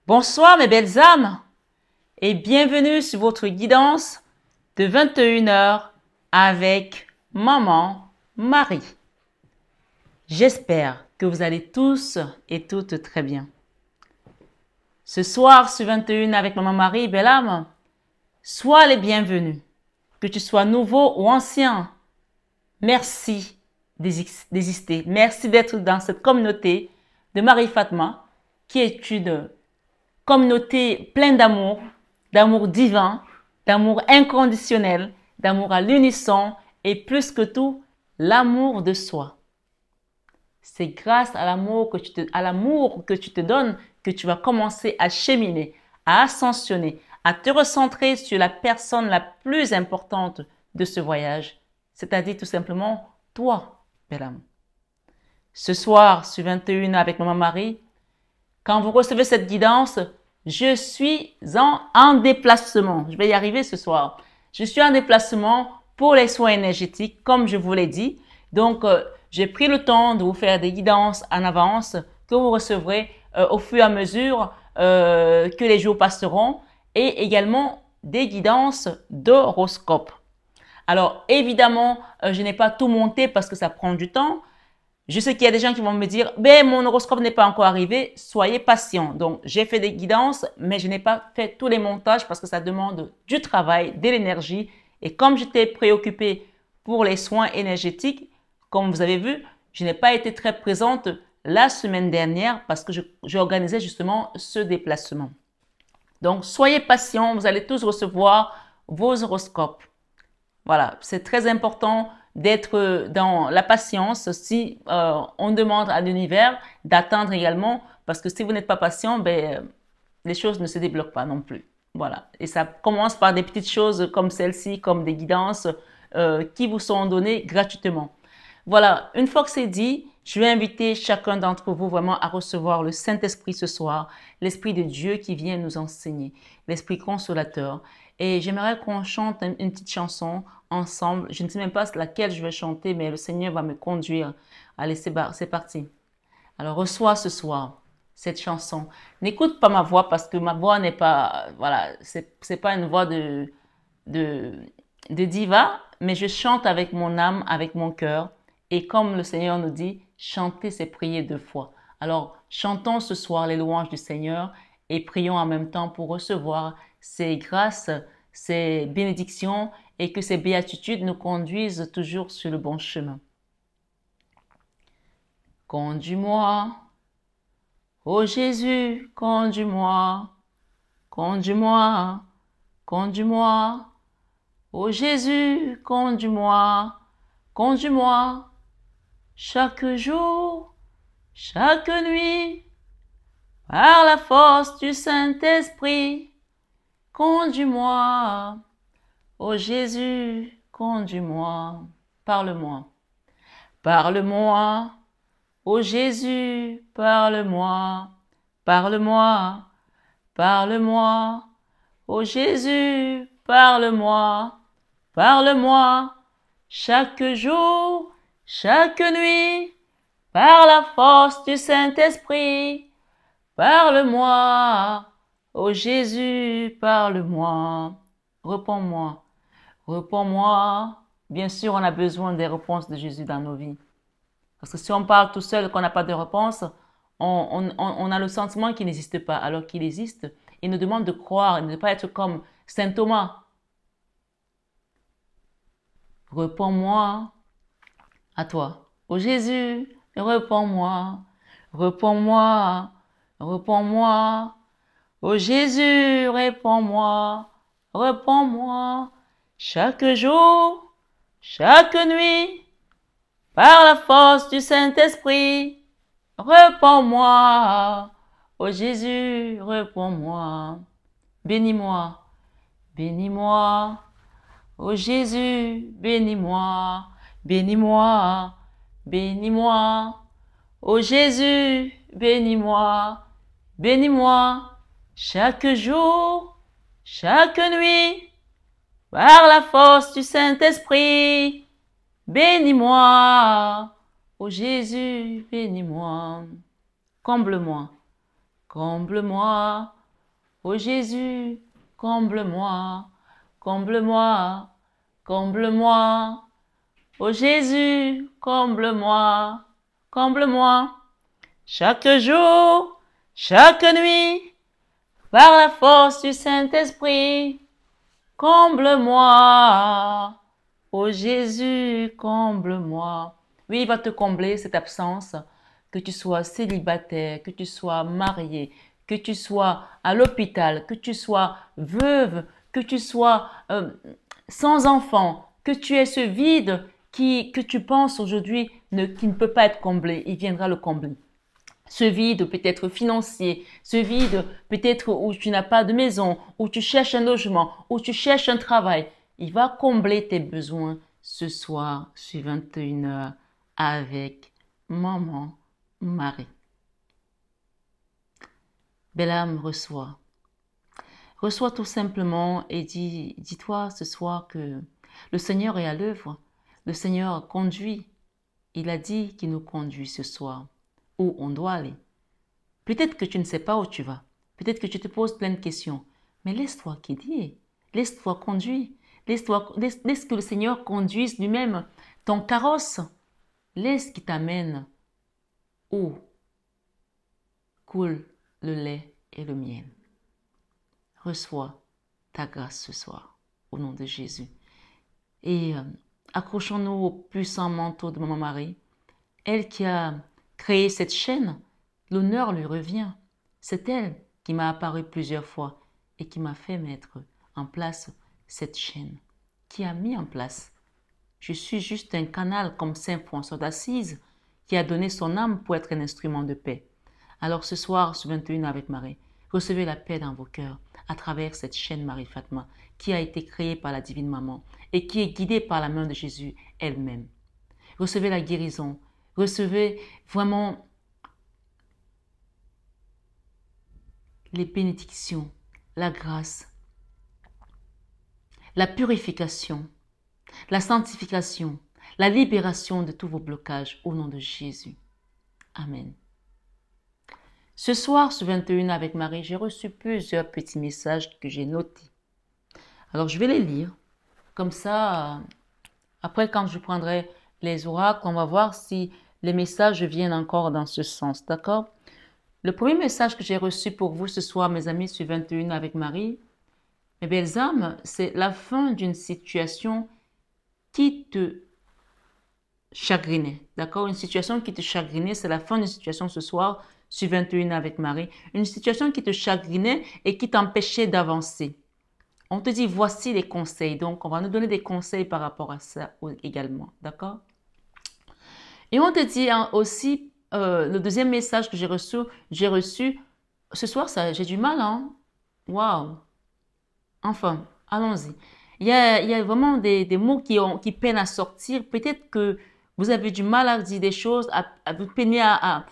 Bonsoir mes belles âmes et bienvenue sur votre guidance de 21 heures avec Maman Marie. J'espère que vous allez tous et toutes très bien. Ce soir sur 21 avec Maman Marie, belle âme, sois les bienvenus. Que tu sois nouveau ou ancien, merci d'exister. Merci d'être dans cette communauté de Marie Fatma qui est une communauté pleine d'amour, d'amour divin, d'amour inconditionnel, d'amour à l'unisson et plus que tout, l'amour de soi. C'est grâce à l'amour que tu te donnes que tu vas commencer à cheminer, à ascensionner, à te recentrer sur la personne la plus importante de ce voyage, c'est-à-dire tout simplement toi, belle âme. Ce soir, sur 21 avec Maman Marie, quand vous recevez cette guidance, je suis en déplacement. Je vais y arriver ce soir. Je suis en déplacement pour les soins énergétiques, comme je vous l'ai dit. Donc, j'ai pris le temps de vous faire des guidances en avance que vous recevrez au fur et à mesure que les jours passeront et également des guidances d'horoscope. Alors, évidemment, je n'ai pas tout monté parce que ça prend du temps. Je sais qu'il y a des gens qui vont me dire, ben, mon horoscope n'est pas encore arrivé, soyez patient. Donc, j'ai fait des guidances, mais je n'ai pas fait tous les montages parce que ça demande du travail, de l'énergie. Et comme j'étais préoccupée pour les soins énergétiques, comme vous avez vu, je n'ai pas été très présente la semaine dernière parce que j'organisais justement ce déplacement. Donc, soyez patients, vous allez tous recevoir vos horoscopes. Voilà, c'est très important d'être dans la patience si on demande à l'univers d'attendre également, parce que si vous n'êtes pas patient, ben, les choses ne se débloquent pas non plus. Voilà, et ça commence par des petites choses comme celle-ci, comme des guidances qui vous sont données gratuitement. Voilà, une fois que c'est dit, je vais inviter chacun d'entre vous vraiment à recevoir le Saint-Esprit ce soir, l'Esprit de Dieu qui vient nous enseigner, l'Esprit consolateur. Et j'aimerais qu'on chante une petite chanson ensemble. Je ne sais même pas laquelle je vais chanter, mais le Seigneur va me conduire. Allez, c'est parti. Alors, reçois ce soir cette chanson. N'écoute pas ma voix parce que ma voix n'est pas, voilà, c'est pas une voix de diva, mais je chante avec mon âme, avec mon cœur. Et comme le Seigneur nous dit, chanter, c'est prier de foi. Alors, chantons ce soir les louanges du Seigneur et prions en même temps pour recevoir ces grâces, ces bénédictions et que ces béatitudes nous conduisent toujours sur le bon chemin. Conduis-moi, ô Jésus, conduis-moi, conduis-moi, conduis-moi, ô Jésus, conduis-moi, conduis-moi, chaque jour, chaque nuit, par la force du Saint-Esprit, conduis-moi, ô Jésus, conduis-moi, parle-moi, parle-moi, ô Jésus, parle-moi, parle-moi, parle-moi, ô Jésus, parle-moi, parle-moi, chaque jour, chaque nuit, par la force du Saint-Esprit, parle-moi, ô Jésus, parle-moi, réponds-moi, réponds-moi. Bien sûr, on a besoin des réponses de Jésus dans nos vies. Parce que si on parle tout seul et qu'on n'a pas de réponse, on a le sentiment qu'il n'existe pas, alors qu'il existe. Il nous demande de croire et de ne pas être comme Saint Thomas. Réponds-moi à toi. Ô Jésus, réponds-moi, réponds-moi, réponds-moi. Ô Jésus, réponds-moi, réponds-moi. Chaque jour, chaque nuit, par la force du Saint-Esprit, réponds-moi. Ô Jésus, réponds-moi. Bénis-moi, bénis-moi. Ô Jésus, bénis-moi, bénis-moi, bénis-moi. Ô Jésus, bénis-moi, bénis-moi. Chaque jour, chaque nuit, par la force du Saint-Esprit, bénis-moi. Ô Jésus, bénis-moi. Comble-moi, comble-moi, Ô Jésus, comble-moi, comble-moi, comble-moi. Ô Jésus, comble-moi, comble-moi. Chaque jour, chaque nuit, par la force du Saint-Esprit, comble-moi. Ô Jésus, comble-moi. Oui, il va te combler cette absence, que tu sois célibataire, que tu sois marié, que tu sois à l'hôpital, que tu sois veuve, que tu sois sans enfant, que tu aies ce vide que tu penses aujourd'hui qui ne peut pas être comblé. Il viendra le combler. Ce vide peut-être financier, ce vide peut-être où tu n'as pas de maison, où tu cherches un logement, où tu cherches un travail. Il va combler tes besoins ce soir sur 21h avec Maman Marie. Belle âme, reçois. Reçois tout simplement et dis-toi ce soir que le Seigneur est à l'œuvre. Le Seigneur conduit. Il a dit qu'il nous conduit ce soir où on doit aller. Peut-être que tu ne sais pas où tu vas. Peut-être que tu te poses plein de questions. Mais laisse-toi guider. Laisse-toi conduire. Laisse que le Seigneur conduise lui-même ton carrosse. Laisse qu'il t'amène où coule le lait et le miel. Reçois ta grâce ce soir, au nom de Jésus. Et accrochons-nous au puissant manteau de Maman Marie. Elle qui a créé cette chaîne, l'honneur lui revient. C'est elle qui m'a apparu plusieurs fois et qui m'a fait mettre en place cette chaîne, qui a mis en place. Je suis juste un canal comme Saint François d'Assise qui a donné son âme pour être un instrument de paix. Alors ce soir, sur 21 avec Marie, recevez la paix dans vos cœurs à travers cette chaîne Marie-Fatma qui a été créée par la Divine Maman et qui est guidée par la main de Jésus elle-même. Recevez la guérison, recevez vraiment les bénédictions, la grâce, la purification, la sanctification, la libération de tous vos blocages au nom de Jésus. Amen. Ce soir, sur 21 avec Marie, j'ai reçu plusieurs petits messages que j'ai notés. Alors, je vais les lire. Comme ça, après, quand je prendrai les oracles, on va voir si les messages viennent encore dans ce sens. D'accord? Le premier message que j'ai reçu pour vous ce soir, mes amis, sur 21 avec Marie, mes belles âmes, c'est la fin d'une situation qui te chagrinait. D'accord? Une situation qui te chagrinait, c'est la fin d'une situation ce soir sur 21 avec Marie. Une situation qui te chagrinait et qui t'empêchait d'avancer. On te dit, voici les conseils. Donc, on va nous donner des conseils par rapport à ça également. D'accord? Et on te dit aussi, le deuxième message que j'ai reçu, ce soir, j'ai du mal, hein? Waouh! Enfin, allons-y. Il y a vraiment des mots qui peinent à sortir. Peut-être que vous avez du mal à dire des choses, vous peinez à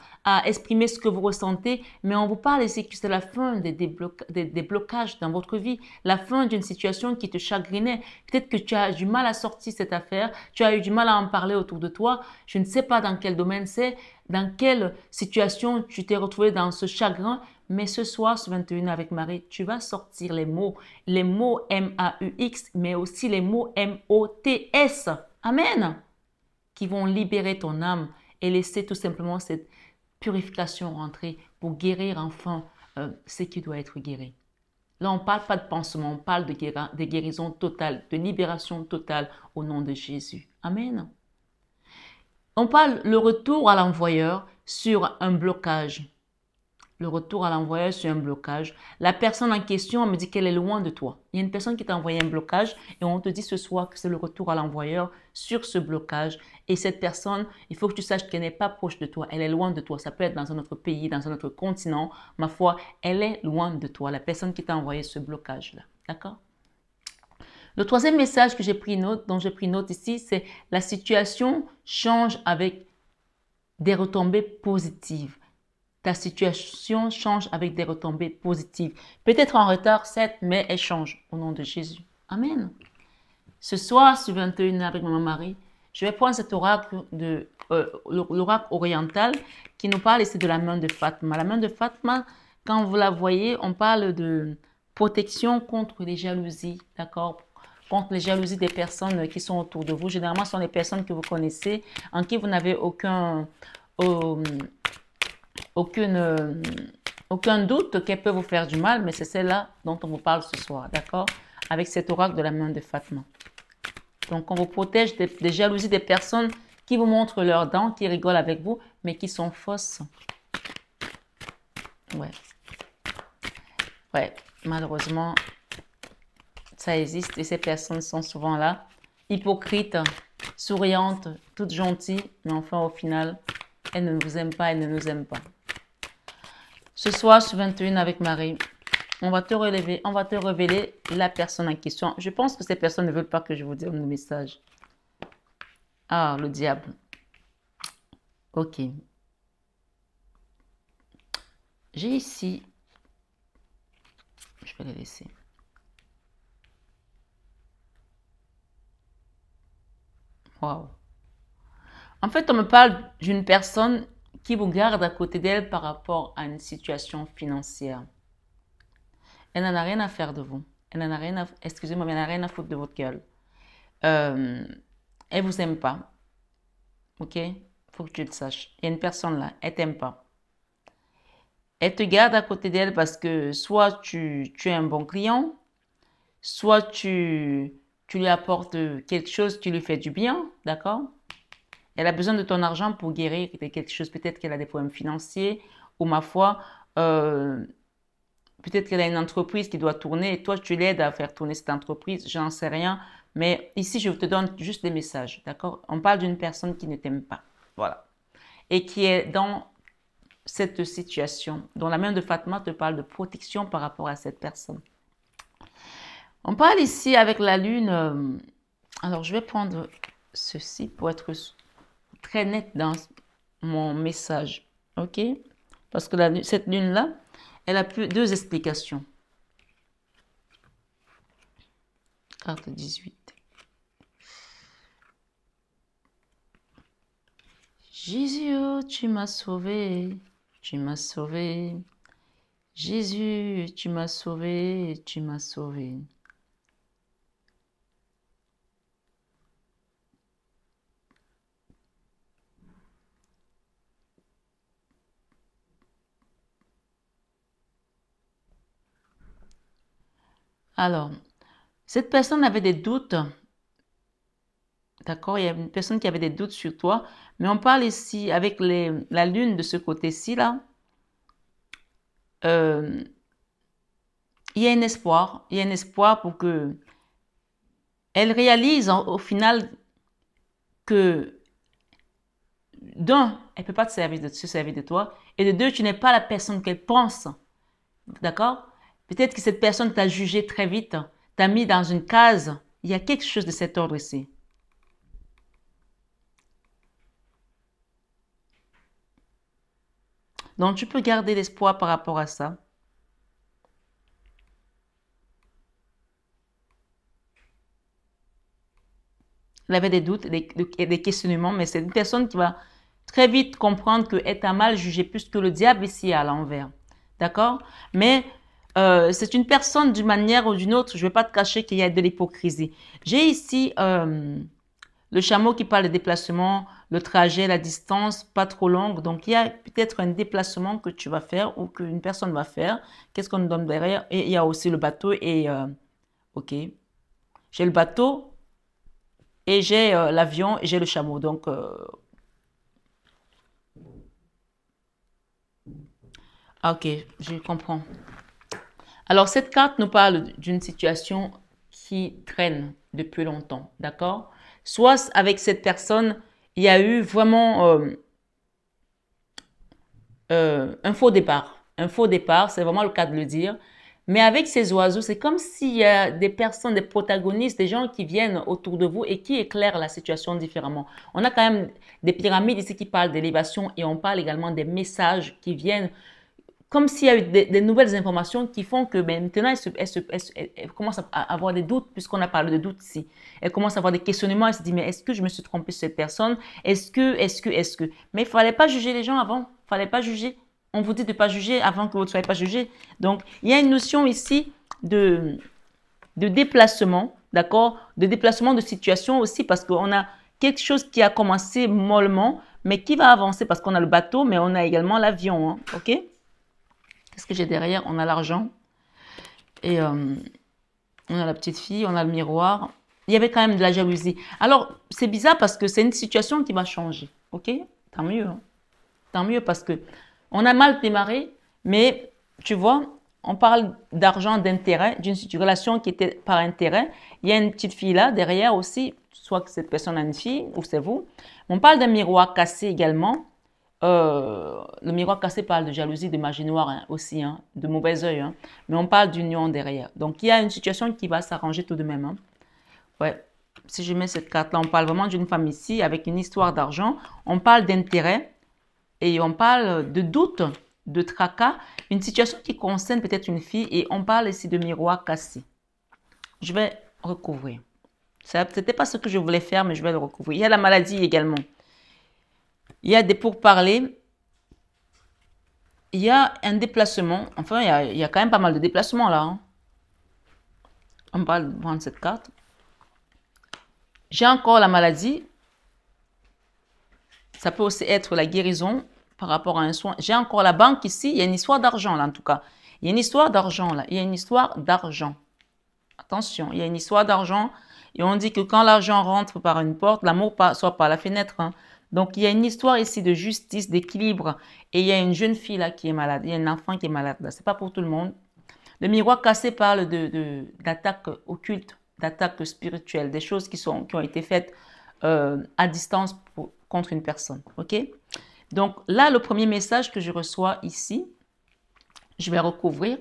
exprimer ce que vous ressentez, mais on vous parle ici que c'est la fin des blocages dans votre vie, la fin d'une situation qui te chagrinait. Peut-être que tu as du mal à sortir cette affaire, tu as eu du mal à en parler autour de toi. Je ne sais pas dans quel domaine c'est, dans quelle situation tu t'es retrouvé dans ce chagrin, mais ce soir, sur 21 avec Marie, tu vas sortir les mots M-A-U-X, mais aussi les mots M-O-T-S. Amen. Qui vont libérer ton âme et laisser tout simplement cette purification rentrer pour guérir enfin ce qui doit être guéri. Là, on ne parle pas de pansement, on parle de guérison totale, de libération totale au nom de Jésus. Amen. On parle le retour à l'envoyeur sur un blocage. Le retour à l'envoyeur sur un blocage. La personne en question me dit qu'elle est loin de toi. Il y a une personne qui t'a envoyé un blocage et on te dit ce soir que c'est le retour à l'envoyeur sur ce blocage. Et cette personne, il faut que tu saches qu'elle n'est pas proche de toi. Elle est loin de toi. Ça peut être dans un autre pays, dans un autre continent. Ma foi, elle est loin de toi. La personne qui t'a envoyé ce blocage-là. D'accord? Le troisième message que dont j'ai pris note ici, c'est la situation change avec des retombées positives. Ta situation change avec des retombées positives. Peut-être en retard, certes, mais elle change au nom de Jésus. Amen. Ce soir, sur 21 avec Maman Marie, je vais prendre cet oracle, l'oracle oriental qui nous parle ici de la main de Fatma. La main de Fatma quand vous la voyez, on parle de protection contre les jalousies, d'accord? Contre les jalousies des personnes qui sont autour de vous. Généralement, ce sont les personnes que vous connaissez, en qui vous n'avez aucun doute qu'elles peuvent vous faire du mal, mais c'est celle-là dont on vous parle ce soir, d'accord? Avec cet oracle de la main de Fatma. Donc, on vous protège des jalousies des personnes qui vous montrent leurs dents, qui rigolent avec vous, mais qui sont fausses. Ouais. Ouais, malheureusement, ça existe et ces personnes sont souvent là, hypocrites, souriantes, toutes gentilles, mais enfin, au final, elles ne vous aiment pas, elles ne nous aiment pas. Ce soir, sur 21 avec Marie, on va te révéler la personne en question. Je pense que ces personnes ne veulent pas que je vous donne le message. Ah, le diable. Ok. J'ai ici... Je vais les laisser. Waouh. En fait, on me parle d'une personne qui vous garde à côté d'elle par rapport à une situation financière. Elle n'en a rien à faire de vous. Elle n'en a rien à... Excusez-moi, mais elle n'en a rien à foutre de votre gueule. Elle vous aime pas. Ok? Faut que tu le saches. Il y a une personne là, elle t'aime pas. Elle te garde à côté d'elle parce que soit tu es un bon client, soit tu lui apportes quelque chose qui lui fait du bien, d'accord? Elle a besoin de ton argent pour guérir quelque chose. Peut-être qu'elle a des problèmes financiers ou ma foi, peut-être qu'elle a une entreprise qui doit tourner et toi, tu l'aides à faire tourner cette entreprise. Je n'en sais rien. Mais ici, je te donne juste des messages, d'accord? On parle d'une personne qui ne t'aime pas. Voilà. Et qui est dans cette situation, dont la main de Fatma te parle de protection par rapport à cette personne. On parle ici avec la lune. Alors, je vais prendre ceci pour être très net dans mon message. OK? Parce que cette lune-là, elle a deux explications. Carte 18. Jésus, oh, tu m'as sauvé, tu m'as sauvé. Jésus, tu m'as sauvé, tu m'as sauvé. Alors, cette personne avait des doutes. D'accord? Il y a une personne qui avait des doutes sur toi. Mais on parle ici avec la lune de ce côté-ci, là. Il y a un espoir. Il y a un espoir pour que elle réalise au final que d'un, elle ne peut pas se servir de toi. Et de deux, tu n'es pas la personne qu'elle pense. D'accord? Peut-être que cette personne t'a jugé très vite, t'a mis dans une case. Il y a quelque chose de cet ordre ici. Donc, tu peux garder l'espoir par rapport à ça. Elle avait des doutes, des questionnements, mais c'est une personne qui va très vite comprendre qu'elle t'a mal jugé, puisque le diable ici est à l'envers. D'accord? Mais c'est une personne d'une manière ou d'une autre, je ne vais pas te cacher qu'il y a de l'hypocrisie. J'ai ici le chameau qui parle de déplacement, le trajet, la distance, pas trop longue. Donc, il y a peut-être un déplacement que tu vas faire ou qu'une personne va faire. Qu'est-ce qu'on nous donne derrière? Et il y a aussi le bateau et... ok. J'ai le bateau et j'ai l'avion et j'ai le chameau. Donc, ok, je comprends. Alors, cette carte nous parle d'une situation qui traîne depuis longtemps, d'accord? Soit avec cette personne, il y a eu vraiment un faux départ. Un faux départ, c'est vraiment le cas de le dire. Mais avec ces oiseaux, c'est comme s'il y a des personnes, des protagonistes, des gens qui viennent autour de vous et qui éclairent la situation différemment. On a quand même des pyramides ici qui parlent d'élévation et on parle également des messages qui viennent comme s'il y a eu des nouvelles informations qui font que maintenant, elle commence à avoir des doutes, puisqu'on a parlé de doutes ici. Elle commence à avoir des questionnements, elle se dit, mais est-ce que je me suis trompée sur cette personne? Est-ce que? Mais il ne fallait pas juger les gens avant. Il ne fallait pas juger. on vous dit de ne pas juger avant que vous ne soyez pas jugé. Donc, il y a une notion ici de déplacement, d'accord? De déplacement de situation aussi, parce qu'on a quelque chose qui a commencé mollement, mais qui va avancer parce qu'on a le bateau, mais on a également l'avion, hein, ok? Qu'est-ce que j'ai derrière? On a l'argent et on a la petite fille, on a le miroir. Il y avait quand même de la jalousie. Alors, c'est bizarre parce que c'est une situation qui va changer, ok? Tant mieux, hein? Tant mieux parce que on a mal démarré, mais tu vois, on parle d'argent, d'intérêt, d'une relation qui était par intérêt. Il y a une petite fille là derrière aussi, soit que cette personne a une fille ou c'est vous. On parle d'un miroir cassé également. Le miroir cassé parle de jalousie, de magie noire hein, aussi, hein, de mauvais œil. Hein. Mais on parle d'union derrière. Donc il y a une situation qui va s'arranger tout de même. Hein. Ouais. Si je mets cette carte-là, on parle vraiment d'une femme ici avec une histoire d'argent. On parle d'intérêt et on parle de doute, de tracas. Une situation qui concerne peut-être une fille et on parle ici de miroir cassé. Je vais recouvrir. Ce n'était pas ce que je voulais faire, mais je vais le recouvrir. Il y a la maladie également. Il y a des pourparlers. Il y a un déplacement. Enfin, il y a quand même pas mal de déplacements là. Hein. On parle de prendre cette carte. J'ai encore la maladie. Ça peut aussi être la guérison par rapport à un soin. J'ai encore la banque ici. Il y a une histoire d'argent là en tout cas. Il y a une histoire d'argent là. Il y a une histoire d'argent. Attention, il y a une histoire d'argent. Et on dit que quand l'argent rentre par une porte, l'amour sort par la fenêtre. Hein. Donc, il y a une histoire ici de justice, d'équilibre. Et il y a une jeune fille là qui est malade. Il y a un enfant qui est malade là. Ce n'est pas pour tout le monde. Le miroir cassé parle d'attaques occultes, d'attaques spirituelles, des choses qui ont été faites à distance contre une personne. OK? Donc, là, le premier message que je reçois ici, je vais recouvrir.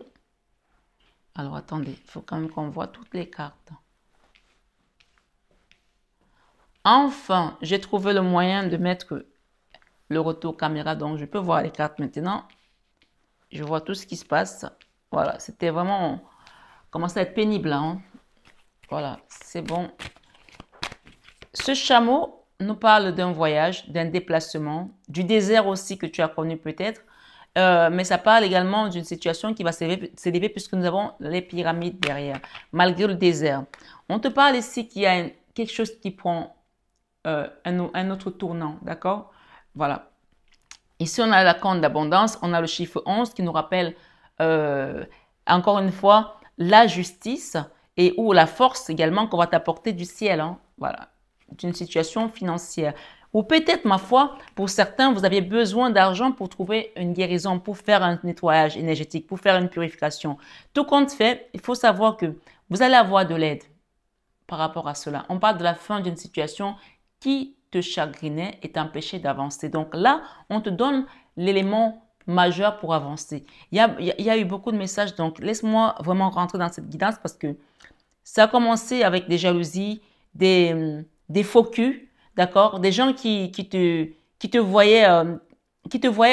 Alors, attendez, il faut quand même qu'on voit toutes les cartes. Enfin, j'ai trouvé le moyen de mettre le retour caméra, donc je peux voir les cartes maintenant. Je vois tout ce qui se passe. Voilà, c'était vraiment... commence à être pénible, hein. Voilà, c'est bon. Ce chameau nous parle d'un voyage, d'un déplacement, du désert aussi que tu as connu peut-être. Mais ça parle également d'une situation qui va s'élever puisque nous avons les pyramides derrière, malgré le désert. On te parle ici qu'il y a quelque chose qui prend un autre tournant, d'accord? Voilà. Ici, on a la compte d'abondance, on a le chiffre 11 qui nous rappelle, encore une fois, la justice et ou la force également qu'on va t'apporter du ciel, hein, voilà, d'une situation financière. Ou peut-être, ma foi, pour certains, vous aviez besoin d'argent pour trouver une guérison, pour faire un nettoyage énergétique, pour faire une purification. Tout compte fait, il faut savoir que vous allez avoir de l'aide par rapport à cela. On parle de la fin d'une situation qui te chagrinait et t'empêchait d'avancer. Donc là, on te donne l'élément majeur pour avancer. Il y a eu beaucoup de messages, donc laisse-moi vraiment rentrer dans cette guidance parce que ça a commencé avec des jalousies, des faux culs, d'accord? Des gens qui te voyaient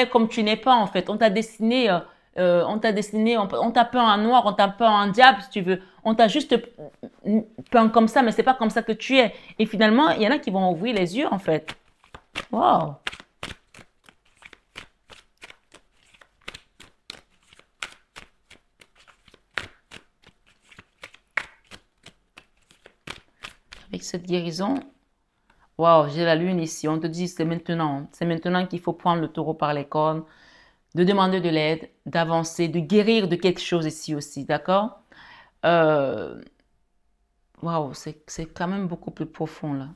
comme tu n'es pas en fait. On t'a dessiné, on t'a peint en noir, on t'a peint en diable si tu veux. On t'a juste peint comme ça, mais c'est pas comme ça que tu es. Et finalement, il y en a qui vont ouvrir les yeux en fait. Wow! Avec cette guérison, wow, j'ai la lune ici. On te dit c'est maintenant. C'est maintenant qu'il faut prendre le taureau par les cornes, de demander de l'aide, d'avancer, de guérir de quelque chose ici aussi, d'accord? Waouh, c'est quand même beaucoup plus profond là.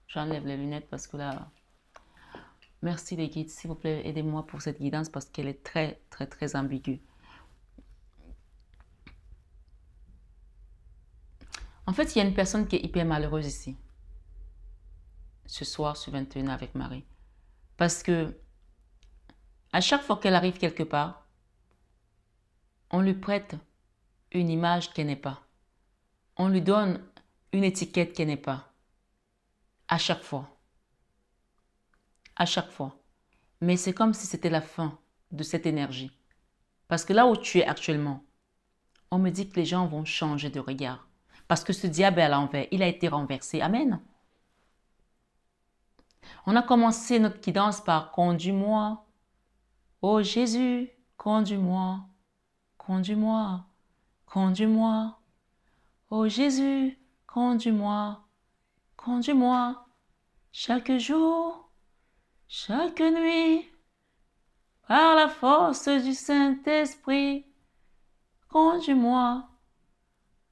J'enlève les lunettes parce que là... Merci les guides, s'il vous plaît, aidez-moi pour cette guidance parce qu'elle est très, très, très ambiguë. En fait, il y a une personne qui est hyper malheureuse ici. Ce soir, sur 21 avec Marie. Parce que à chaque fois qu'elle arrive quelque part, on lui prête une image qu'elle n'est pas. On lui donne une étiquette qu'elle n'est pas. À chaque fois. À chaque fois. Mais c'est comme si c'était la fin de cette énergie. Parce que là où tu es actuellement, on me dit que les gens vont changer de regard. Parce que ce diable est à l'envers. Il a été renversé. Amen. On a commencé notre guidance par conduis-moi Ô Jésus, conduis-moi, conduis-moi, conduis-moi. Ô Jésus, conduis-moi, conduis-moi. Chaque jour, chaque nuit, par la force du Saint-Esprit, conduis-moi.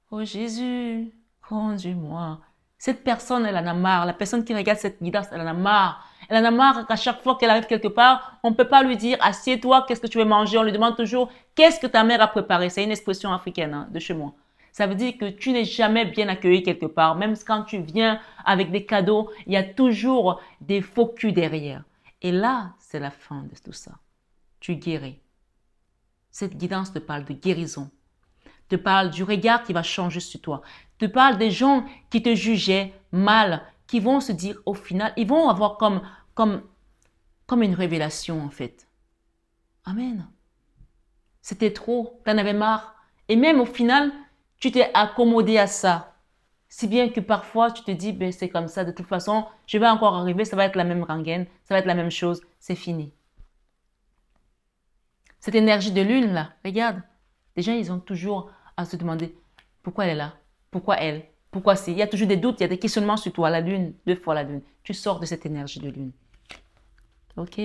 Ô Jésus, conduis-moi. Cette personne, elle en a marre. La personne qui regarde cette guidance, elle en a marre. Elle en a marre qu'à chaque fois qu'elle arrive quelque part, on ne peut pas lui dire « Assieds-toi, qu'est-ce que tu veux manger ?» On lui demande toujours « Qu'est-ce que ta mère a préparé ?» C'est une expression africaine hein, de chez moi. Ça veut dire que tu n'es jamais bien accueilli quelque part. Même quand tu viens avec des cadeaux, il y a toujours des faux culs derrière. Et là, c'est la fin de tout ça. Tu guéris. Cette guidance te parle de guérison. Te parle du regard qui va changer sur toi. Te parle des gens qui te jugeaient mal, qui vont se dire au final, ils vont avoir comme une révélation en fait. Amen. C'était trop, tu en avais marre. Et même au final, tu t'es accommodé à ça. Si bien que parfois, tu te dis, ben, c'est comme ça, de toute façon, je vais encore arriver, ça va être la même rengaine, ça va être la même chose, c'est fini. Cette énergie de lune là, regarde, les gens, ils ont toujours à se demander, pourquoi elle est là? Pourquoi elle? Pourquoi c'est? Il y a toujours des doutes, il y a des questionnements sur toi. La lune, 2 fois la lune. Tu sors de cette énergie de lune. Ok?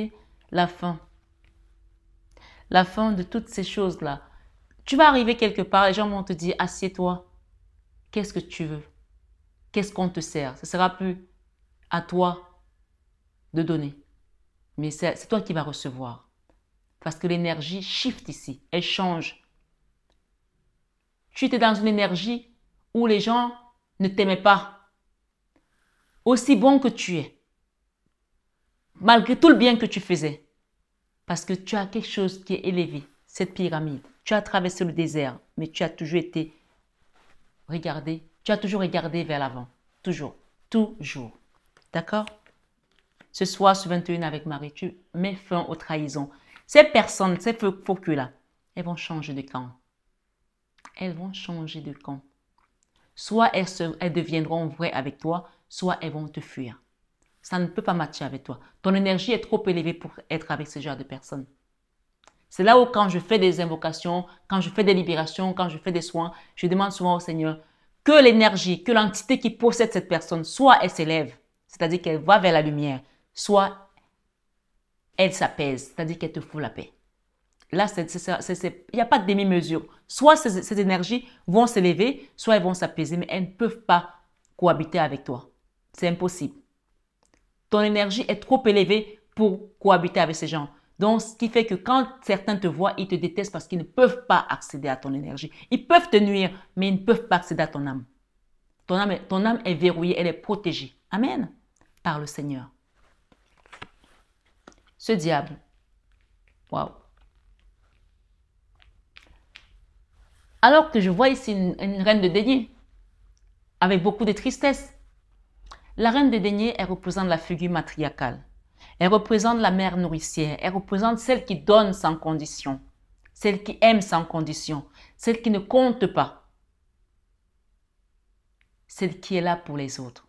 La fin. La fin de toutes ces choses-là. Tu vas arriver quelque part, les gens vont te dire, assieds-toi. Qu'est-ce que tu veux? Qu'est-ce qu'on te sert? Ce ne sera plus à toi de donner. Mais c'est toi qui vas recevoir. Parce que l'énergie shift ici. Elle change. Tu étais dans une énergie où les gens ne t'aimaient pas. Aussi bon que tu es. Malgré tout le bien que tu faisais. Parce que tu as quelque chose qui est élevé. Cette pyramide. Tu as traversé le désert. Mais tu as toujours été regardé. Tu as toujours regardé vers l'avant. Toujours. Toujours. D'accord? Ce soir, sur 21 avec Marie, tu mets fin aux trahisons. Ces personnes, ces faux culs-là, elles vont changer de camp. Elles vont changer de camp. Soit elles deviendront vraies avec toi, soit elles vont te fuir. Ça ne peut pas matcher avec toi. Ton énergie est trop élevée pour être avec ce genre de personnes. C'est là où quand je fais des invocations, quand je fais des libérations, quand je fais des soins, je demande souvent au Seigneur que l'énergie, que l'entité qui possède cette personne, soit elle s'élève, c'est-à-dire qu'elle va vers la lumière, soit elle s'apaise, c'est-à-dire qu'elle te fout la paix. Là, il n'y a pas de demi-mesure. Soit ces énergies vont s'élever, soit elles vont s'apaiser, mais elles ne peuvent pas cohabiter avec toi. C'est impossible. Ton énergie est trop élevée pour cohabiter avec ces gens. Donc, ce qui fait que quand certains te voient, ils te détestent parce qu'ils ne peuvent pas accéder à ton énergie. Ils peuvent te nuire, mais ils ne peuvent pas accéder à ton âme. Ton âme est verrouillée, elle est protégée. Amen. Par le Seigneur. Ce diable. Waouh. Alors que je vois ici une reine de denier, avec beaucoup de tristesse. La reine de denier, elle représente la figure matriarcale. Elle représente la mère nourricière. Elle représente celle qui donne sans condition. Celle qui aime sans condition. Celle qui ne compte pas. Celle qui est là pour les autres.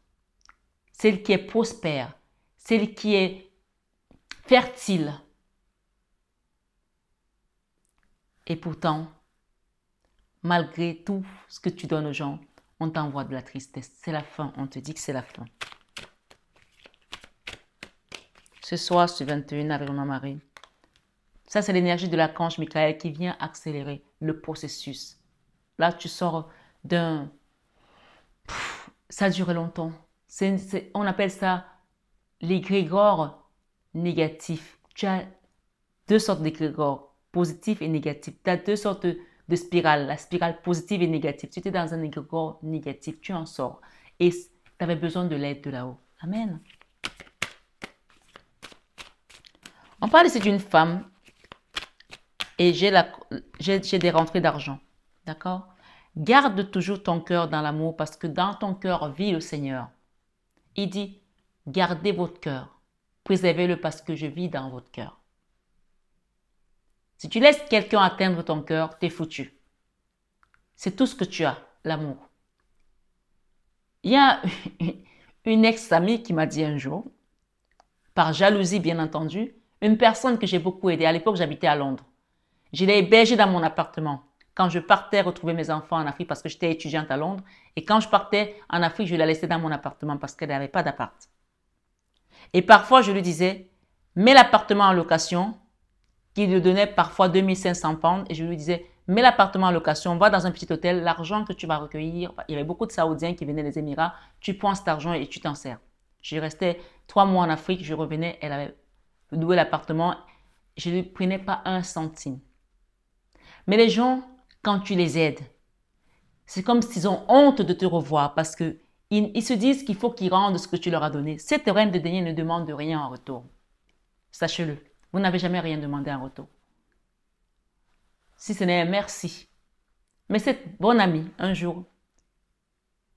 Celle qui est prospère. Celle qui est fertile. Et pourtant, malgré tout ce que tu donnes aux gens, on t'envoie de la tristesse. C'est la fin. On te dit que c'est la fin. Ce soir, sur 21 avec mon mari. Ça, c'est l'énergie de l'archange Michael qui vient accélérer le processus. Là, tu sors d'un... Ça a duré longtemps. On appelle ça l'égrégore négatif. Tu as 2 sortes d'égrégores, positif et négatif. Tu as 2 sortes de spirales, la spirale positive et négative. Tu étais dans un égrégore négatif, tu en sors. Et tu avais besoin de l'aide de là-haut. Amen. On parle ici d'une femme et j'ai des rentrées d'argent. D'accord? Garde toujours ton cœur dans l'amour parce que dans ton cœur vit le Seigneur. Il dit, gardez votre cœur. Préservez-le parce que je vis dans votre cœur. Si tu laisses quelqu'un atteindre ton cœur, t'es foutu. C'est tout ce que tu as, l'amour. Il y a une ex-amie qui m'a dit un jour, par jalousie bien entendu, Une personne que j'ai beaucoup aidée. À l'époque, j'habitais à Londres. Je l'ai hébergée dans mon appartement. Quand je partais retrouver mes enfants en Afrique parce que j'étais étudiante à Londres. Et quand je partais en Afrique, je la laissais dans mon appartement parce qu'elle n'avait pas d'appart. Et parfois, je lui disais, mets l'appartement en location, qui lui donnait parfois 2500 pounds. Et je lui disais, mets l'appartement en location, va dans un petit hôtel, l'argent que tu vas recueillir. Il y avait beaucoup de Saoudiens qui venaient des Émirats. Tu prends cet argent et tu t'en sers. Je restais 3 mois en Afrique, je revenais, elle avait loué l'appartement. Je ne lui prenais pas un centime. Mais les gens, quand tu les aides, c'est comme s'ils ont honte de te revoir parce qu'ils se disent qu'il faut qu'ils rendent ce que tu leur as donné. Cette reine de denier ne demande rien en retour. Sachez-le, vous n'avez jamais rien demandé en retour. Si ce n'est un merci. Mais cette bonne amie, un jour,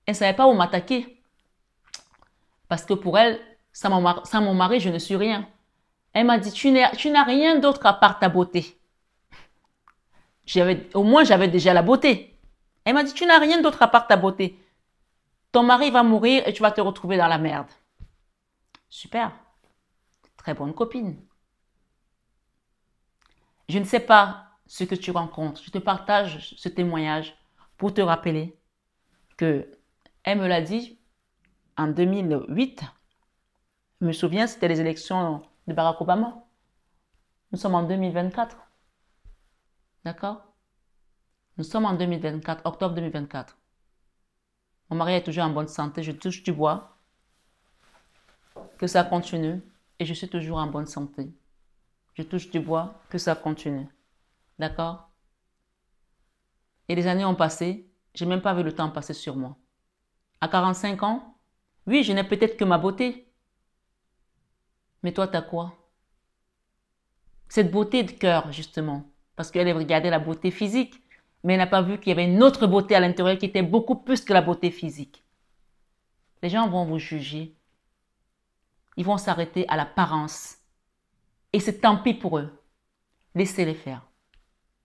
elle ne savait pas où m'attaquer. Parce que pour elle, sans mon mari, je ne suis rien. Elle m'a dit, tu n'as rien d'autre à part ta beauté. Au moins, j'avais déjà la beauté. Elle m'a dit, tu n'as rien d'autre à part ta beauté. Ton mari va mourir et tu vas te retrouver dans la merde. Super. Très bonne copine. Je ne sais pas ce que tu rencontres. Je te partage ce témoignage pour te rappeler que elle me l'a dit en 2008. Je me souviens, c'était les élections de Barack Obama. Nous sommes en 2024. D'accord? Nous sommes en 2024, octobre 2024. Mon mari est toujours en bonne santé, je touche du bois. Que ça continue. Et je suis toujours en bonne santé. Je touche du bois, que ça continue. D'accord? Et les années ont passé, je n'ai même pas vu le temps passer sur moi. À 45 ans, oui, je n'ai peut-être que ma beauté. Mais toi, tu as quoi? Cette beauté de cœur, justement. Parce qu'elle regardait la beauté physique. Mais elle n'a pas vu qu'il y avait une autre beauté à l'intérieur qui était beaucoup plus que la beauté physique. Les gens vont vous juger. Ils vont s'arrêter à l'apparence. Et c'est tant pis pour eux. Laissez-les faire.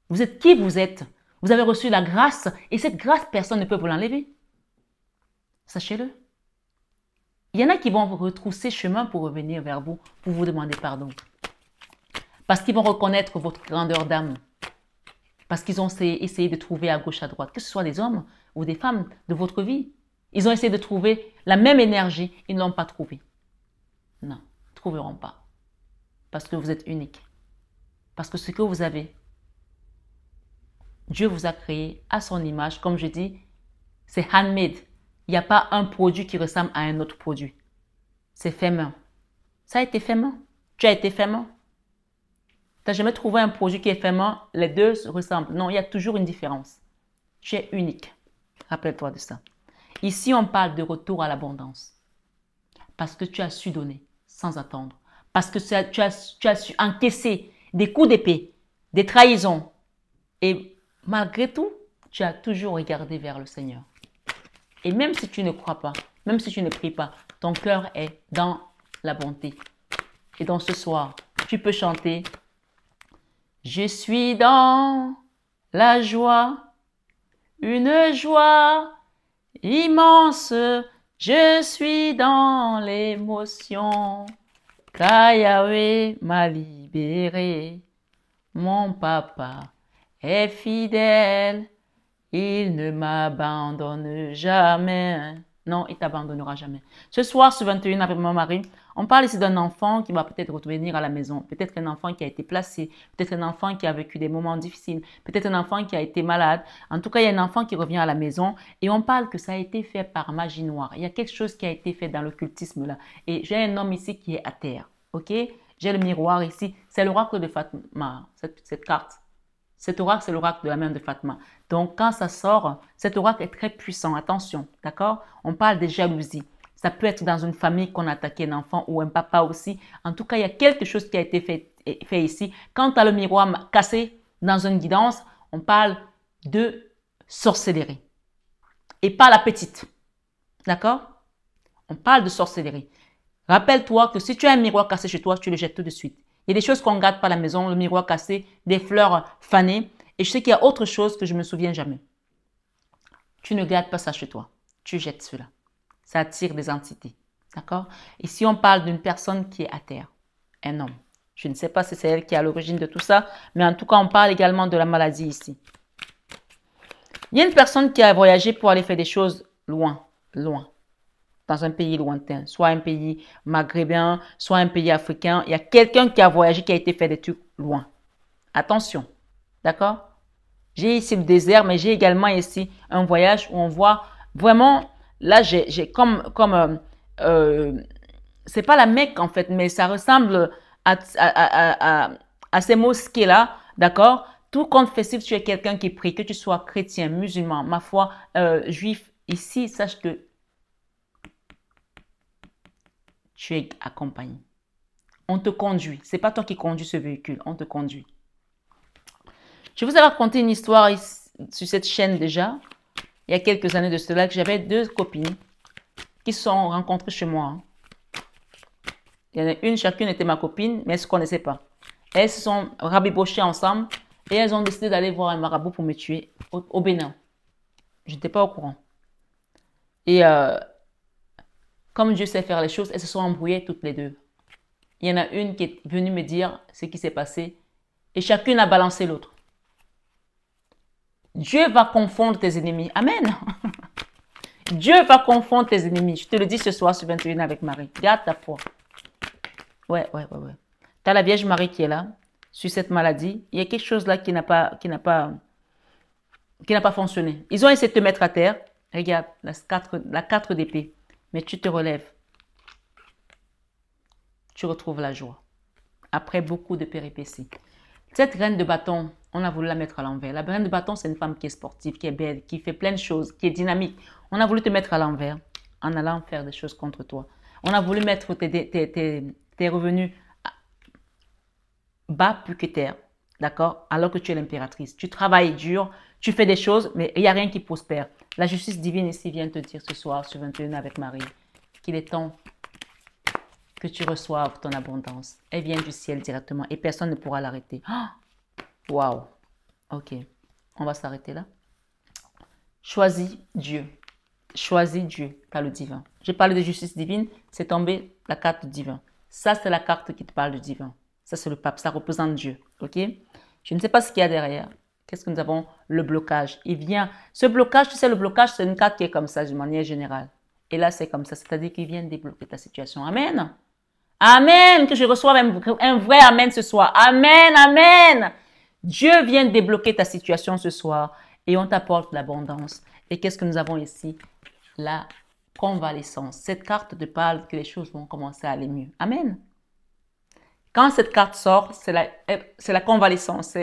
Vous êtes qui vous êtes. Vous avez reçu la grâce et cette grâce, personne ne peut vous l'enlever. Sachez-le. Il y en a qui vont vous retrousser chemin pour revenir vers vous, pour vous demander pardon. Parce qu'ils vont reconnaître votre grandeur d'âme. Parce qu'ils ont essayé de trouver à gauche, à droite, que ce soit des hommes ou des femmes de votre vie. Ils ont essayé de trouver la même énergie, ils ne l'ont pas trouvée. Non, ils ne trouveront pas. Parce que vous êtes unique. Parce que ce que vous avez, Dieu vous a créé à son image. Comme je dis, c'est handmade. Il n'y a pas un produit qui ressemble à un autre produit. C'est fait main. Ça a été fait main. Tu as été fait main. Tu n'as jamais trouvé un produit qui est fait main, les deux se ressemblent. Non, il y a toujours une différence. Tu es unique. Rappelle-toi de ça. Ici, on parle de retour à l'abondance. Parce que tu as su donner sans attendre. Parce que tu as su encaisser des coups d'épée, des trahisons. Et malgré tout, tu as toujours regardé vers le Seigneur. Et même si tu ne crois pas, même si tu ne pries pas, ton cœur est dans la bonté. Et donc ce soir, tu peux chanter « Je suis dans la joie, une joie immense, je suis dans l'émotion, car Yahweh m'a libéré, mon papa est fidèle. Il ne m'abandonne jamais. Non, il ne t'abandonnera jamais. Ce soir, sur 21 avec mon mari, on parle ici d'un enfant qui va peut-être revenir à la maison. Peut-être un enfant qui a été placé. Peut-être un enfant qui a vécu des moments difficiles. Peut-être un enfant qui a été malade. En tout cas, il y a un enfant qui revient à la maison. Et on parle que ça a été fait par magie noire. Il y a quelque chose qui a été fait dans l'occultisme là. Et j'ai un homme ici qui est à terre. Ok? J'ai le miroir ici. C'est l'oracle de Fatma, cette carte. Cet oracle, c'est l'oracle de la main de Fatma. Donc, quand ça sort, cet oracle est très puissant. Attention, d'accord? On parle de jalousie. Ça peut être dans une famille qu'on a attaqué un enfant ou un papa aussi. En tout cas, il y a quelque chose qui a été fait ici. Quand tu as le miroir cassé dans une guidance, on parle de sorcellerie. Et pas la petite. D'accord? On parle de sorcellerie. Rappelle-toi que si tu as un miroir cassé chez toi, tu le jettes tout de suite. Il y a des choses qu'on ne garde pas à la maison, le miroir cassé, des fleurs fanées. Et je sais qu'il y a autre chose que je ne me souviens jamais. Tu ne gardes pas ça chez toi. Tu jettes cela. Ça attire des entités. D'accord? Et si on parle d'une personne qui est à terre, un homme, Je ne sais pas si c'est elle qui est à l'origine de tout ça, mais en tout cas, on parle également de la maladie ici. Il y a une personne qui a voyagé pour aller faire des choses loin, loin, dans un pays lointain, soit un pays maghrébin, soit un pays africain. Il y a quelqu'un qui a voyagé, qui a été faire des trucs loin. Attention, d'accord? J'ai ici le désert, mais j'ai également ici un voyage où on voit vraiment, là, j'ai c'est pas la Mecque en fait, mais ça ressemble à ces mosquées-là, d'accord? Tout compte fait, si tu es quelqu'un qui prie, que tu sois chrétien, musulman, ma foi, juif, ici, sache que tu es accompagné. On te conduit. C'est pas toi qui conduis ce véhicule, on te conduit. Je vous ai raconté une histoire sur cette chaîne déjà, il y a quelques années de cela, que j'avais deux copines qui se sont rencontrées chez moi. Il y en a une, chacune était ma copine, mais elles ne se connaissaient pas. Elles se sont rabibochées ensemble et elles ont décidé d'aller voir un marabout pour me tuer au Bénin. Je n'étais pas au courant. Et comme Dieu sait faire les choses, elles se sont embrouillées toutes les deux. Il y en a une qui est venue me dire ce qui s'est passé et chacune a balancé l'autre. Dieu va confondre tes ennemis. Amen. Dieu va confondre tes ennemis. Je te le dis ce soir sur 21 avec Marie. Garde ta foi. Ouais. Tu as la Vierge Marie qui est là, sur cette maladie. Il y a quelque chose là qui n'a pas fonctionné. Ils ont essayé de te mettre à terre. Regarde, la 4 d'épée. Mais tu te relèves. Tu retrouves la joie. Après beaucoup de péripéties. Cette reine de bâton, on a voulu la mettre à l'envers. La reine de bâton, c'est une femme qui est sportive, qui est belle, qui fait plein de choses, qui est dynamique. On a voulu te mettre à l'envers en allant faire des choses contre toi. On a voulu mettre tes revenus bas plus que terre, d'accord? Alors que tu es l'impératrice. Tu travailles dur, tu fais des choses, mais il n'y a rien qui prospère. La justice divine ici vient te dire ce soir sur 21 avec Marie qu'il est temps que tu reçoives ton abondance. Elle vient du ciel directement et personne ne pourra l'arrêter. Waouh! Ok, on va s'arrêter là. Choisis Dieu. Choisis Dieu, par le divin. J'ai parlé de justice divine, c'est tombé la carte du divin. Ça, c'est la carte qui te parle du divin. Ça, c'est le pape, ça représente Dieu. Ok? Je ne sais pas ce qu'il y a derrière. Qu'est-ce que nous avons? Le blocage. Il vient. Ce blocage, tu sais, le blocage, c'est une carte qui est comme ça, de manière générale. Et là, c'est comme ça. C'est-à-dire qu'il vient débloquer ta situation. Amen. Amen. Que je reçoive un vrai amen ce soir. Amen. Amen. Dieu vient débloquer ta situation ce soir. Et on t'apporte l'abondance. Et qu'est-ce que nous avons ici? La convalescence. Cette carte te parle que les choses vont commencer à aller mieux. Amen. Quand cette carte sort, c'est la convalescence.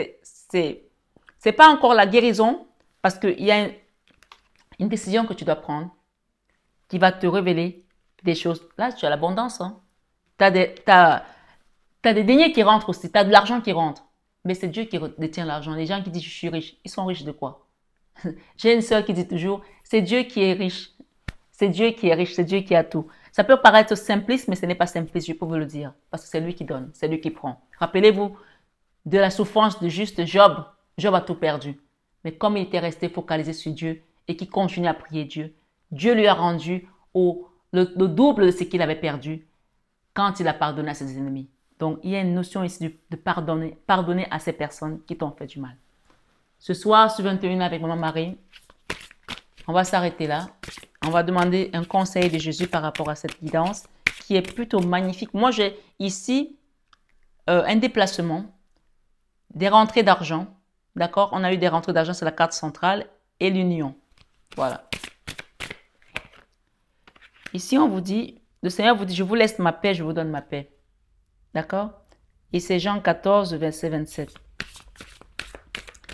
C'est pas encore la guérison parce qu'il y a une décision que tu dois prendre qui va te révéler des choses. Là, tu as l'abondance. Hein? Tu as des deniers qui rentrent aussi. Tu as de l'argent qui rentre. Mais c'est Dieu qui détient l'argent. Les gens qui disent je suis riche, ils sont riches de quoi? J'ai une sœur qui dit toujours, c'est Dieu qui est riche. C'est Dieu qui est riche, c'est Dieu qui a tout. Ça peut paraître simpliste, mais ce n'est pas simpliste, je peux vous le dire. Parce que c'est lui qui donne, c'est lui qui prend. Rappelez-vous de la souffrance de juste Job. Job a tout perdu. Mais comme il était resté focalisé sur Dieu et qu'il continue à prier Dieu, Dieu lui a rendu le double de ce qu'il avait perdu quand il a pardonné à ses ennemis. Donc, il y a une notion ici de pardonner à ces personnes qui t'ont fait du mal. Ce soir, sur 21 avec Maman Marie, on va s'arrêter là. On va demander un conseil de Jésus par rapport à cette guidance qui est plutôt magnifique. Moi, j'ai ici un déplacement, des rentrées d'argent. D'accord? On a eu des rentrées d'argent, c'est la carte centrale et l'union. Voilà. Ici, on vous dit, le Seigneur vous dit, je vous laisse ma paix, je vous donne ma paix. D'accord? Et c'est Jean 14, verset 27.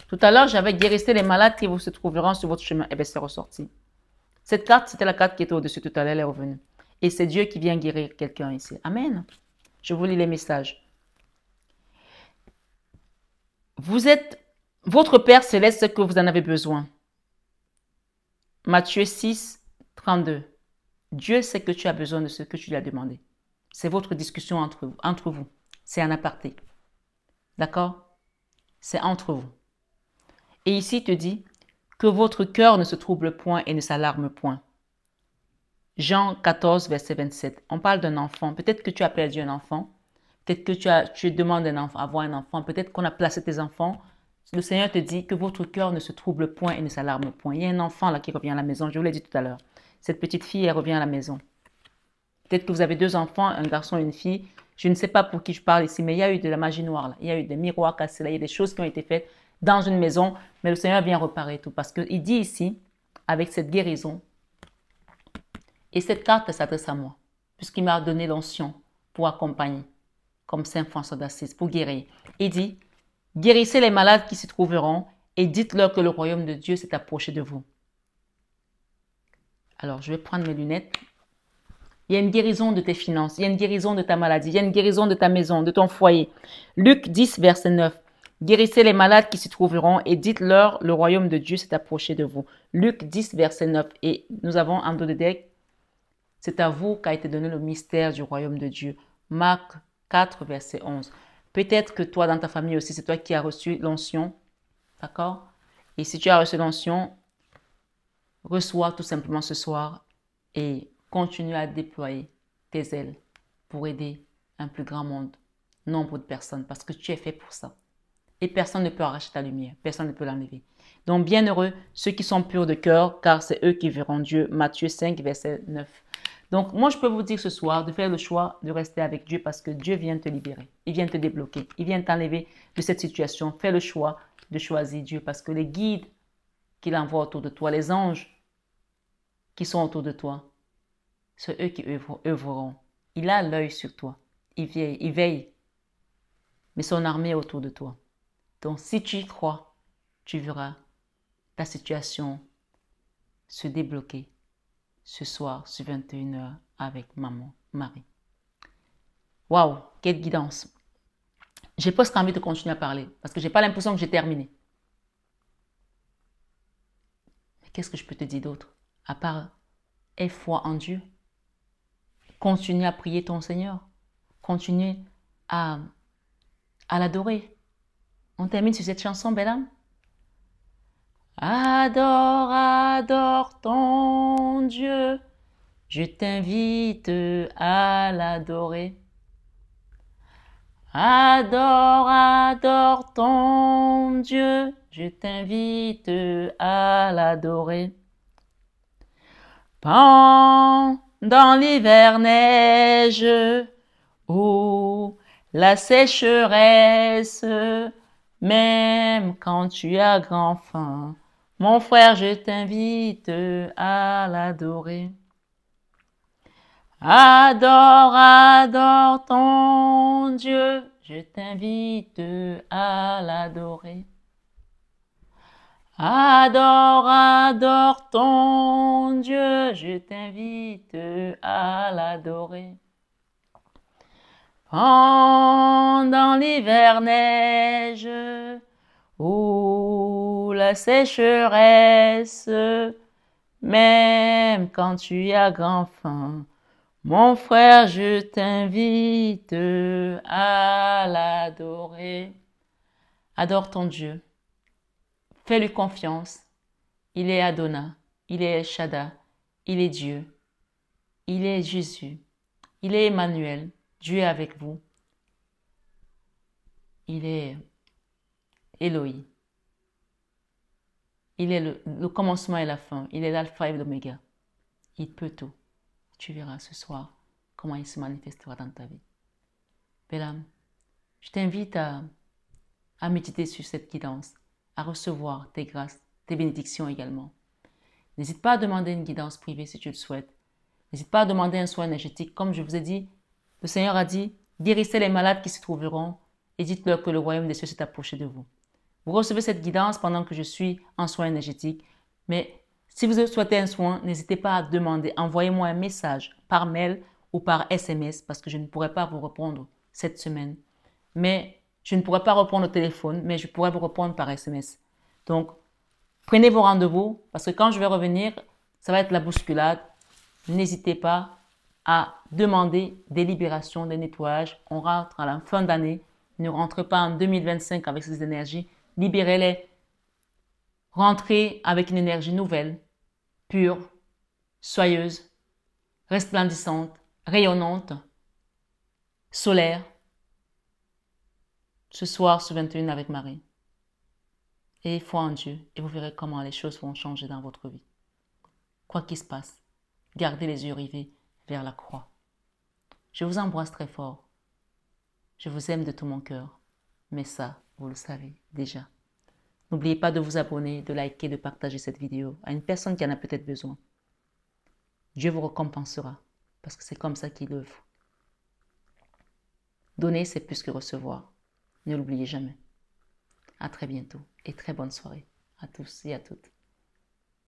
Tout à l'heure, j'avais guérissé les malades qui vous se trouveront sur votre chemin. Eh bien, c'est ressorti. Cette carte, c'était la carte qui était au-dessus tout à l'heure, elle est revenue. Et c'est Dieu qui vient guérir quelqu'un ici. Amen. Je vous lis les messages. Vous êtes votre Père céleste ce que vous en avez besoin. Matthieu 6, 32. Dieu sait que tu as besoin de ce que tu lui as demandé. C'est votre discussion entre vous. C'est un aparté. D'accord? C'est entre vous. Et ici, il te dit que votre cœur ne se trouble point et ne s'alarme point. Jean 14, verset 27. On parle d'un enfant. Peut-être que tu as perdu un enfant. Peut-être que tu demandes avoir un enfant. Peut-être qu'on a placé tes enfants. Le Seigneur te dit que votre cœur ne se trouble point et ne s'alarme point. Il y a un enfant là qui revient à la maison. Je vous l'ai dit tout à l'heure. Cette petite fille, elle revient à la maison. Peut-être que vous avez 2 enfants, un garçon et une fille. Je ne sais pas pour qui je parle ici, mais il y a eu de la magie noire là. Il y a eu des miroirs cassés là. Il y a des choses qui ont été faites dans une maison. Mais le Seigneur vient réparer tout. Parce qu'il dit ici, avec cette guérison, et cette carte s'adresse à moi, puisqu'il m'a donné l'onction pour accompagner, comme Saint François d'Assise, pour guérir. Il dit, guérissez les malades qui s'y trouveront et dites-leur que le royaume de Dieu s'est approché de vous. Alors, je vais prendre mes lunettes. Il y a une guérison de tes finances, il y a une guérison de ta maladie, il y a une guérison de ta maison, de ton foyer. Luc 10, verset 9. Guérissez les malades qui s'y trouveront et dites-leur, le royaume de Dieu s'est approché de vous. Luc 10, verset 9. Et nous avons en dos de deck, c'est à vous qu'a été donné le mystère du royaume de Dieu. Marc 4, verset 11. Peut-être que toi, dans ta famille aussi, c'est toi qui as reçu l'onction. D'accord? Et si tu as reçu l'onction, reçois tout simplement ce soir et continue à déployer tes ailes pour aider un plus grand nombre de personnes parce que tu es fait pour ça. Et personne ne peut arracher ta lumière. Personne ne peut l'enlever. Donc, bienheureux ceux qui sont purs de cœur, car c'est eux qui verront Dieu. Matthieu 5, verset 9. Donc, moi, je peux vous dire ce soir de faire le choix de rester avec Dieu parce que Dieu vient te libérer. Il vient te débloquer. Il vient t'enlever de cette situation. Fais le choix de choisir Dieu parce que les guides qu'il envoie autour de toi, les anges qui sont autour de toi, c'est eux qui œuvreront. Il a l'œil sur toi. Il veille. Mais son armée est autour de toi. Donc, si tu y crois, tu verras ta situation se débloquer ce soir sur 21h avec maman Marie. Waouh, quelle guidance. J'ai presque envie de continuer à parler parce que je n'ai pas l'impression que j'ai terminé. Mais qu'est-ce que je peux te dire d'autre? À part, aie foi en Dieu. Continue à prier ton Seigneur. Continue à l'adorer. On termine sur cette chanson, belle âme. Adore, adore ton Dieu. Je t'invite à l'adorer. Adore, adore ton Dieu. Je t'invite à l'adorer. Pendant l'hiver neige ou la sécheresse, même quand tu as grand faim, mon frère, je t'invite à l'adorer. Adore, adore ton Dieu, je t'invite à l'adorer. Adore, adore ton Dieu, je t'invite à l'adorer. Pendant l'hiver neige ou la sécheresse, même quand tu as grand faim, mon frère, je t'invite à l'adorer. Adore ton Dieu. Fais-lui confiance. Il est Adonai. Il est El Shaddai. Il est Dieu. Il est Jésus. Il est Emmanuel. Dieu est avec vous. Il est Elohim. Il est le commencement et la fin. Il est l'alpha et l'oméga. Il peut tout. Tu verras ce soir comment il se manifestera dans ta vie. Belle âme, je t'invite à méditer sur cette guidance, à recevoir tes grâces, tes bénédictions également. N'hésite pas à demander une guidance privée si tu le souhaites. N'hésite pas à demander un soin énergétique. Comme je vous ai dit, le Seigneur a dit, guérissez les malades qui se trouveront et dites-leur que le royaume des cieux s'est approché de vous. Vous recevez cette guidance pendant que je suis en soin énergétique, mais si vous souhaitez un soin, n'hésitez pas à demander. Envoyez-moi un message par mail ou par SMS parce que je ne pourrai pas vous répondre cette semaine. Mais je ne pourrai pas répondre au téléphone, mais je pourrai vous répondre par SMS. Donc, prenez vos rendez-vous parce que quand je vais revenir, ça va être la bousculade. N'hésitez pas à demander des libérations, des nettoyages. On rentre à la fin d'année. Ne rentrez pas en 2025 avec ces énergies. Libérez-les. Rentrez avec une énergie nouvelle, pure, soyeuse, resplendissante, rayonnante, solaire. ce soir sur 21 avec Marie. Ayez foi en Dieu et vous verrez comment les choses vont changer dans votre vie. Quoi qu'il se passe, gardez les yeux rivés vers la croix. Je vous embrasse très fort. Je vous aime de tout mon cœur. Mais ça, vous le savez déjà. N'oubliez pas de vous abonner, de liker, de partager cette vidéo à une personne qui en a peut-être besoin. Dieu vous récompensera parce que c'est comme ça qu'il œuvre. Donner, c'est plus que recevoir. Ne l'oubliez jamais. À très bientôt et très bonne soirée à tous et à toutes.